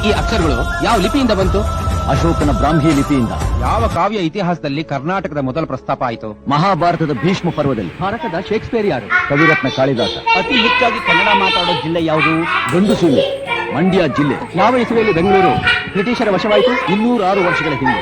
ಈ ಅಕ್ಷರಗಳು ಯಾವ ಲಿಪಿಯಿಂದ ಬಂತು? ಅಶೋಕನ ಬ್ರಾಹ್ಮಿ ಲಿಪಿಯಿಂದ. ಯಾವ ಕಾವ್ಯ ಇತಿಹಾಸದಲ್ಲಿ ಕರ್ನಾಟಕದ ಮೊದಲ ಪ್ರಸ್ತಾಪ ಆಯಿತು? ಮಹಾಭಾರತದ ಭೀಷ್ಮ ಪರ್ವದಲ್ಲಿ. ಭಾರತದ ಶೇಕ್ಸ್ಪಿಯರ್ ಯಾರು? ಕವಿರತ್ನ ಕಾಳಿದಾಸ. ಅತಿ ಹೆಚ್ಚಾಗಿ ಕನ್ನಡ ಮಾತಾಡೋ ಜಿಲ್ಲೆ ಯಾವುದು? ಗಂಡುಸೂಲೆ, ಮಂಡ್ಯ ಜಿಲ್ಲೆ. ಯಾವ ಇಸುವೆಯಲ್ಲಿ ಬೆಂಗಳೂರು ಬ್ರಿಟಿಷರ ವಶವಾಯಿತು? 206 ವರ್ಷಗಳ ಹಿಂದೆ,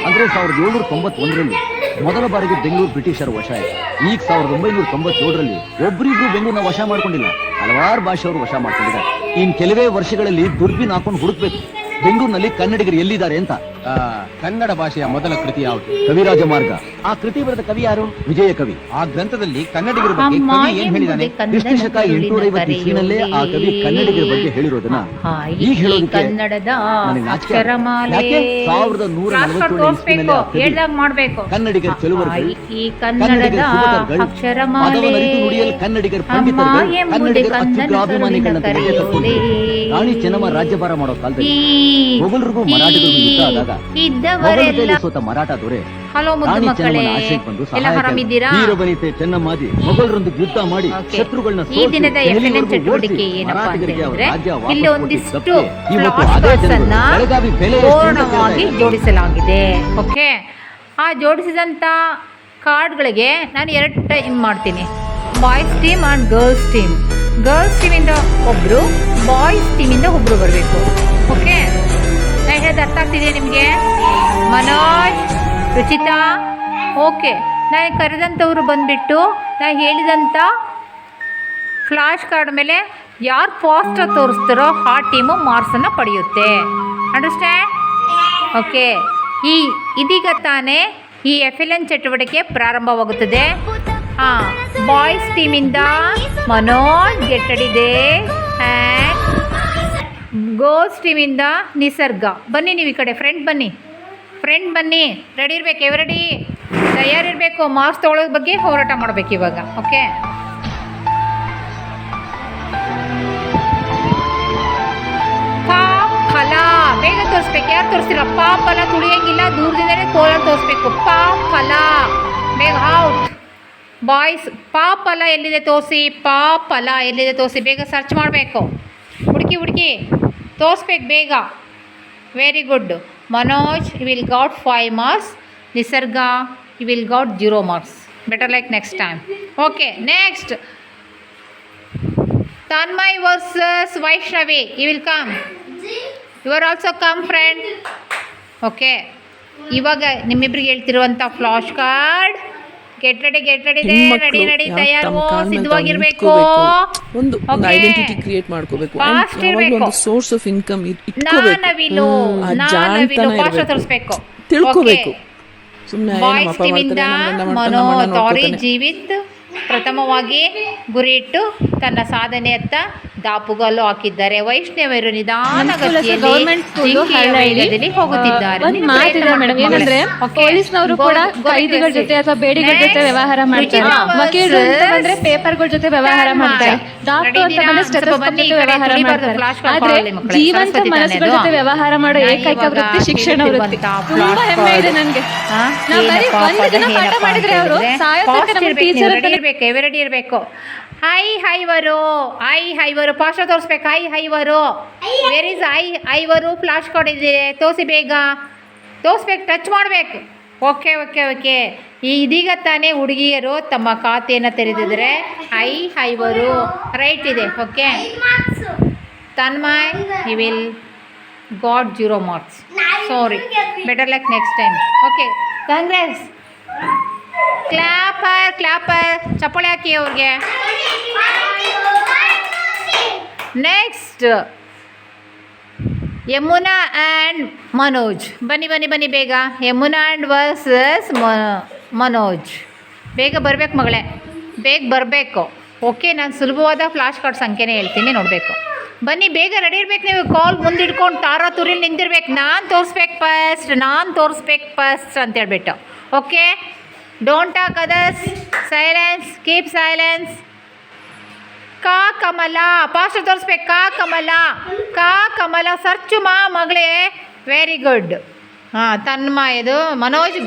ಅಂದ್ರೆ 1791ರಲ್ಲಿ ಮೊದಲ ಬಾರಿಗೆ ಬೆಂಗಳೂರು ಬ್ರಿಟಿಷರ ವಶ ಆಯಿತು. ಈಗ 1997ರಲ್ಲಿ ಒಬ್ಬರಿಬ್ರು ಬೆಂಗಳೂರನ್ನ ವಶ ಮಾಡ್ಕೊಂಡಿಲ್ಲ, ಹಲವಾರು ಭಾಷೆಯವರು ವಶ ಮಾಡ್ಕೊಂಡಿದ್ದಾರೆ. ಇನ್ ಕೆಲವೇ ವರ್ಷಗಳಲ್ಲಿ ದುರ್ಬಿನ್ ಹಾಕೊಂಡು ಹುಡುಕ್ಬೇಕು ಬೆಂಗಳೂರಿನಲ್ಲಿ ಕನ್ನಡಿಗರು ಎಲ್ಲಿದ್ದಾರೆ ಅಂತ. ಕನ್ನಡ ಭಾಷೆಯ ಮೊದಲ ಕೃತಿ ಯಾವುದು? ಕವಿರಾಜ ಮಾರ್ಗ. ಆ ಕೃತಿ ಬರೆದ ಕವಿ ಯಾರು? ವಿಜಯ ಕವಿ. ಆ ಗ್ರಂಥದಲ್ಲಿ ಕನ್ನಡಿಗರ ಬಗ್ಗೆ ಕವಿ ಏನ್ ಹೇಳಿದಾನೆ? ಕ್ರಿಸ್ತ ಶಕ 850 ಇಸ್ವಿನಲ್ಲೇ ಆ ಕವಿ ಕನ್ನಡಿಗರ ಬಗ್ಗೆ ಹೇಳಿರೋದನ್ನ ಈಗ ಹೇಳೋದಕ್ಕೆ ನನಗೆ ನಾಚಿಕೆ. ಯಾಕೆ? 1147 ಇಸ್ವಿನಲ್ಲಿ ಕನ್ನಡಿಗರ ಚೆಲುವರುಗಳು, ಕನ್ನಡಿಗರ ಸುಭಟರುಗಳು, ಪದವನ್ನರಿತು ನುಡಿಯಲು ಕನ್ನಡಿಗರ ಪಂಡಿತರುಗಳು, ಕನ್ನಡಿಗರ ಅತ್ಯುಗ್ರಾಭಿಮಾನಿಗಳನ್ನ ತೆರೆಗೆ ತಕ್ಕೊಂಡು ರಾಣಿ ಚೆನ್ನಮ್ಮ ರಾಜ್ಯಭಾರ ಮಾಡೋ ಕಾಲದಲ್ಲಿ ಮೊಘಲರಿಗೂ ಮರಾಠಿಗಳಿಗೂ ಯುದ್ಧ ಆದಾಗ ಮೊಘಲರಲ್ಲಿ ಸೋತ ಮರಾಠ ದೊರೆ ರಾಣಿ ಚೆನ್ನಮ್ಮನ ಆಶ್ರಯಕ್ಕೆ ಬಂದು ವೀರವನಿತೆ ಚೆನ್ನಮ್ಮಾದಿ ಮೊಘಲರೊಂದಿಗೆ ಯುದ್ಧ ಮಾಡಿ ಶತ್ರುಗಳನ್ನ ಸೋಲಿಸಿ ಮರಾಠಿಗರಿಗೆ ಅವರ ರಾಜ್ಯ ವಾಪಸ್ ಕೊಟ್ಟಿದ್ದಕ್ಕೆ ಇವತ್ತು ಅದೇ ಜನರು ಬೆಳಗಾವಿ ಬೆಲೆ ಪೂರ್ಣವಾಗಿ ಜೋಡಿಸಲಾಗಿದೆ. ಓಕೆ, ಆ ಜೋಡಿಸಿದಂಥ ಕಾರ್ಡ್ಗಳಿಗೆ ನಾನು 2 ಟೈಮ್ ಮಾಡ್ತೀನಿ. Boys team and girls team. Girls ಟೀಮಿಂದ ಒಬ್ಬರು, ಬಾಯ್ಸ್ ಟೀಮಿಂದ ಒಬ್ಬರು ಬರಬೇಕು. ಓಕೆ, ನಾನು ಹೇಳೋದು ಅರ್ಥ ಆಗ್ತಿದೆ ನಿಮಗೆ? ಮನೋಜ್, ರುಚಿತಾ, ಓಕೆ. ನಾನು ಕರೆದಂಥವ್ರು ಬಂದುಬಿಟ್ಟು ನಾನು ಹೇಳಿದಂಥ ಫ್ಲಾಶ್ ಕಾರ್ಡ್ ಮೇಲೆ ಯಾರು ಫಾಸ್ಟಾಗಿ ತೋರಿಸ್ತಾರೋ ಆ ಟೀಮು ಮಾರ್ಕ್ಸನ್ನು ಪಡೆಯುತ್ತೆ. ಅಂಡರ್ಸ್ಟ್ಯಾಂಡ್? ಓಕೆ, ಇದೀಗ ತಾನೇ ಈ FLN ಚಟುವಟಿಕೆ ಪ್ರಾರಂಭವಾಗುತ್ತದೆ. ಬಾಯ್ಸ್ ಟೀಮಿಂದ ಮನೋಜ್ ಗೆಟ್ಟಡಿದೆ ಆ್ಯಂಡ್ ಗರ್ಲ್ಸ್ ಟೀಮಿಂದ ನಿಸರ್ಗ. ಬನ್ನಿ ನೀವು ಈ ಕಡೆ, ಫ್ರೆಂಡ್ ಬನ್ನಿ, ರೆಡಿ ಇರಬೇಕು, ಎವರೆಡಿ ತಯಾರಿರಬೇಕು. ಮಾರ್ಕ್ಸ್ ತೊಗೊಳ್ಳೋದ್ರ ಬಗ್ಗೆ ಹೋರಾಟ ಮಾಡಬೇಕು ಇವಾಗ. ಓಕೆ, ಪಾಪ್ ಫಲ ಬೇಗ ತೋರಿಸ್ಬೇಕು. ಯಾರು ತೋರಿಸ್ತೀರ? ಪಾಪ್ ಫಲ ತುಳಿಯೋಂಗಿಲ್ಲ, ದೂರದಿಂದಲೇ ಕೋಲಾರ ತೋರಿಸ್ಬೇಕು. ಪಾಪ್ ಫಲ ಬೇಗ ಔಟ್. ಬಾಯ್ಸ್ ಪಾಪ್ ಫಲ ಎಲ್ಲಿದೆ ತೋರಿಸಿ, ಪಾಪ್ ಫಲ ಎಲ್ಲಿದೆ ತೋರಿಸಿ, ಬೇಗ ಸರ್ಚ್ ಮಾಡಬೇಕು. ಹುಡುಕಿ ತೋರಿಸ್ಬೇಕು ಬೇಗ. Very good. Manoj, you will got 5 marks. Nisarga, you will got 0 marks. Better like next time. Okay, next Tanmay versus Vaishnavi. You will come. You are also come friend. Okay, ಇವಾಗ ನಿಮ್ಮಿಬ್ರಿಗೆ ಹೇಳ್ತಿರುವಂಥ flash card. Get ready ready ತಯಾರು, ಸಿದ್ಧವಾಗಿರ್ಬೇಕು. ಒಂದು identity create ಮಾಡ್ಕೋಬೇಕು, ಒಂದು source of income ನಾನವಿಲು ಭಾಷೆ ತೋರಿಸ್ಬೇಕು, ತಿಳ್ಕೋಬೇಕು. ಬಾಯ್ಸ್ ಟೀಮಿಂದ ಮನೋತಾರಿ ಜೀವಿತ್ ಪ್ರಥಮವಾಗಿ ಗುರಿಯಿಟ್ಟು ತನ್ನ ಸಾಧನೆಯತ್ತ ದಾಪುಗಾಲು ಹಾಕಿದ್ದಾರೆ. ವೈಷ್ಣವರು ನಿಧಾನಗತಿಯಲ್ಲಿ ಹೋಗುತ್ತಿದ್ದಾರೆ. ಏನಂದ್ರೆ ಪೊಲೀಸ್ನವರು ಕೂಡ ಕೈದಿಗಳ ಜೊತೆ ಅಥವಾ ಬೇಡಿಗಳ ಜೊತೆ ವ್ಯವಹಾರ ಮಾಡ್ತಾರೆ. ವಕೀಲರು ಅಂತ ಬಂದ್ರೆ ಪೇಪರ್ಗಳ ಜೊತೆ ವ್ಯವಹಾರ ಮಾಡ್ತಾರೆ. ಡಾಕ್ಟರ್ ಅಂತ ಬಂದ್ರೆ ಸ್ಟೆಥೋಸ್ಕೋಪ್ ಜೊತೆ ವ್ಯವಹಾರ ಮಾಡ್ತಾರೆ. ಆದ್ರೆ ಜೀವಂತ ಮನಸ್ಸುಗಳ ಜೊತೆ ವ್ಯವಹಾರ ಮಾಡೋ ಏಕೈಕ ವೃತ್ತಿ ಶಿಕ್ಷಣ ವೃತ್ತಿ. ತುಂಬಾ ಹೆಮ್ಮೆ ಇದೆ ನನ್ಗೆ. ನಾವು ಬರೀ ಒಂದು ದಿನ ಪಾಠ ಮಾಡಿದ್ರೆ ಅವರು ಸಾಯೋ ತನಕ ನಮ್ಮ ಟೀಚರ್ ಎವರೆಡಿ ಇರಬೇಕು. ಹೈವರು ಪಾಶ ತೋರಿಸ್ಬೇಕು. ಹೈವರು ವೇರ್ ಇಸ್ ಐವರು ಫ್ಲಾಶ್ ಕಾರ್ಡ್ ಇದೆ, ತೋರಿಸಿ ಬೇಗ ತೋರಿಸ್ಬೇಕು, ಟಚ್ ಮಾಡಬೇಕು. ಓಕೆ. ಇದೀಗ ತಾನೇ ಹುಡುಗಿಯರು ತಮ್ಮ ಖಾತೆಯನ್ನು ತೆರೆದಿದ್ದಾರೆ. ಹೈವರು ರೈಟ್ ಇದೆ. Okay, Tanmay, you will got 0 marks. Sorry, better like next time. Okay, congrats. Clap for ಚಪ್ಪಾಳೆ ಹಾಕಿ ಅವ್ರಿಗೆ. Next Yamuna and Manoj. ಬನ್ನಿ ಬೇಗ. Yamuna and versus Manoj. ಬೇಗ ಬರಬೇಕು ಮಗಳೇ, ಬೇಗ ಬರಬೇಕು. ಓಕೆ, ನಾನು ಸುಲಭವಾದ ಫ್ಲಾಶ್ ಕಾರ್ಡ್ ಸಂಖ್ಯೆನೇ ಹೇಳ್ತೀನಿ, ನೋಡಬೇಕು. ಬನ್ನಿ ಬೇಗ ರೆಡಿ ಇರ್ಬೇಕು. ನೀವು ಕಾಲ್ ಮುಂದಿಡ್ಕೊಂಡು ತಾರಾ ತುರಿಲಿ ನಿಂತಿರ್ಬೇಕು. ನಾನು ತೋರಿಸ್ಬೇಕು ಫಸ್ಟ್ ಅಂತ ಹೇಳ್ಬಿಟ್ಟು. Okay, don't talk others. Silence, keep silence. ಕಾ ಕಮಲ ಪಾಸ್ಟರ್ ತೋರಿಸ್ಬೇಕು. ಕಾ ಕಮಲ ಸರ್ಚು ಮಗಳೇ. Very good. ತನ್ಮಯದು ಮನೋಜ್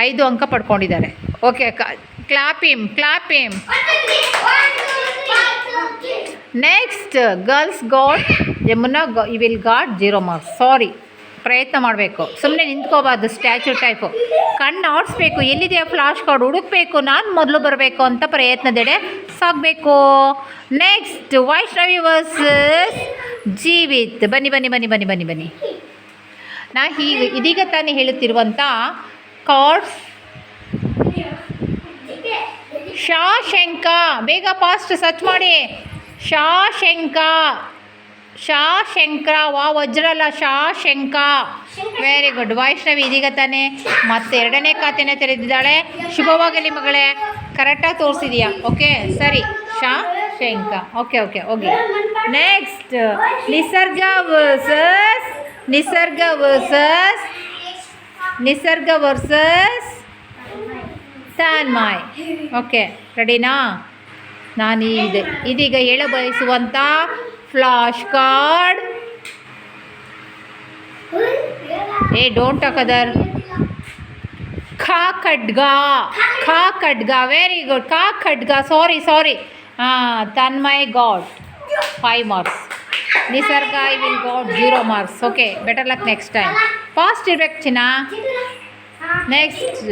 5 ಅಂಕ ಪಡ್ಕೊಂಡಿದ್ದಾರೆ. Okay, clap him. Next girls got Yamuna you will got 0 marks. Sorry, ಪ್ರಯತ್ನ ಮಾಡಬೇಕು, ಸುಮ್ಮನೆ ನಿಂತ್ಕೋಬಾರ್ದು ಸ್ಟ್ಯಾಚ್ಯೂ ಟೈಪು. ಕಣ್ಣು ಆಡಿಸ್ಬೇಕು, ಎಲ್ಲಿದೆಯಾ ಫ್ಲಾಶ್ ಕಾರ್ಡ್ ಹುಡುಕ್ಬೇಕು, ನಾನು ಮೊದಲು ಬರಬೇಕು ಅಂತ ಪ್ರಯತ್ನದೆಡೆ ಸಾಗಬೇಕು. Next Vaishnavi versus Jeevith. ಬನ್ನಿ ಬನ್ನಿ ಬನ್ನಿ ಬನ್ನಿ ಬನ್ನಿ ಬನ್ನಿ. ನಾ ಇದೀಗ ತಾನೇ ಹೇಳುತ್ತಿರುವಂಥ ಕಾರ್ಡ್ಸ್ ಶಾಶಂಕ. ಬೇಗ ಫಾಸ್ಟ್ ಸರ್ಚ್ ಮಾಡಿ. ಶಾಶಂಕ, ಶಾಶಂಕರ, ವಾ ವಜ್ರ ಅಲ್ಲ, ಶಾಶಂಕ. Very good. ವೈಷ್ಣವಿ ಇದೀಗ ತಾನೇ ಮತ್ತೆ 2ನೇ ಖಾತೆನ ತೆರೆದಿದ್ದಾಳೆ. ಶುಭವಾಗಲಿ ಮಗಳೇ, ಕರೆಕ್ಟಾಗಿ ತೋರಿಸಿದೀಯಾ. ಓಕೆ ಸರಿ, ಶಾಶಂಕ. ಓಕೆ ಓಕೆ ಹೋಗಿ. Next Nisarga versus Nisarga versus Tanmay. Okay ರೆಡಿನಾ? ನಾನು ಇದೀಗ ಹೇಳಬಯಸುವಂಥ flash card. Don't talk other. ಖಾ ಖಡ್ಗ. Very good. ಖಾ ಖಡ್ಗ. Sorry. Tanmay got 5 marks. Nisarga I will got 0 marks. Okay, better luck next time. Fast ಇರ್ಬೇಕು ಚಿನ್ನ. Next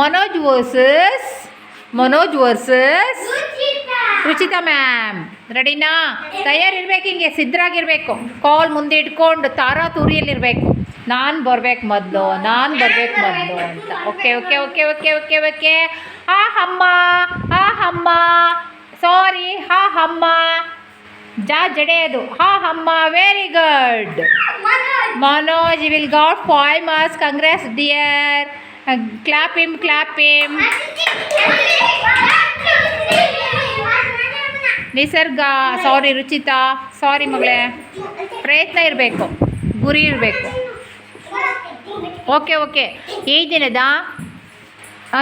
Manoj versus Ruchita ma'am. ರೆಡಿನಾ? ತಯಾರಿರ್ಬೇಕು, ಹಿಂಗೆ ಸಿದ್ಧರಾಗಿರ್ಬೇಕು. ಕಾಲ್ ಮುಂದೆ ಇಟ್ಕೊಂಡು ತಾರಾ ತೂರಿಯಲ್ಲಿರಬೇಕು. ನಾನು ಬರ್ಬೇಕು ಮೊದಲು ಅಂತ. ಓಕೆ. ಹಾ ಹಮ್ಮ. ಸಾರಿ, ಹಾ ಹಮ್ಮ. ಜಡೆ ಅದು. ಹಾ ಹಮ್ಮ. Very good. Manoj will got 5 marks. Congrats dear. Clap him. Nisarga. Sorry Ruchita. ಸಾರಿ ಮಗಳೇ, ಪ್ರಯತ್ನ ಇರಬೇಕು, ಗುರಿ ಇರಬೇಕು. ಓಕೆ. ಈ ದಿನದ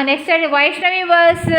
ನೆಕ್ಸ್ಟ್ ವೈಷ್ಣವಿ ವರ್ಸ್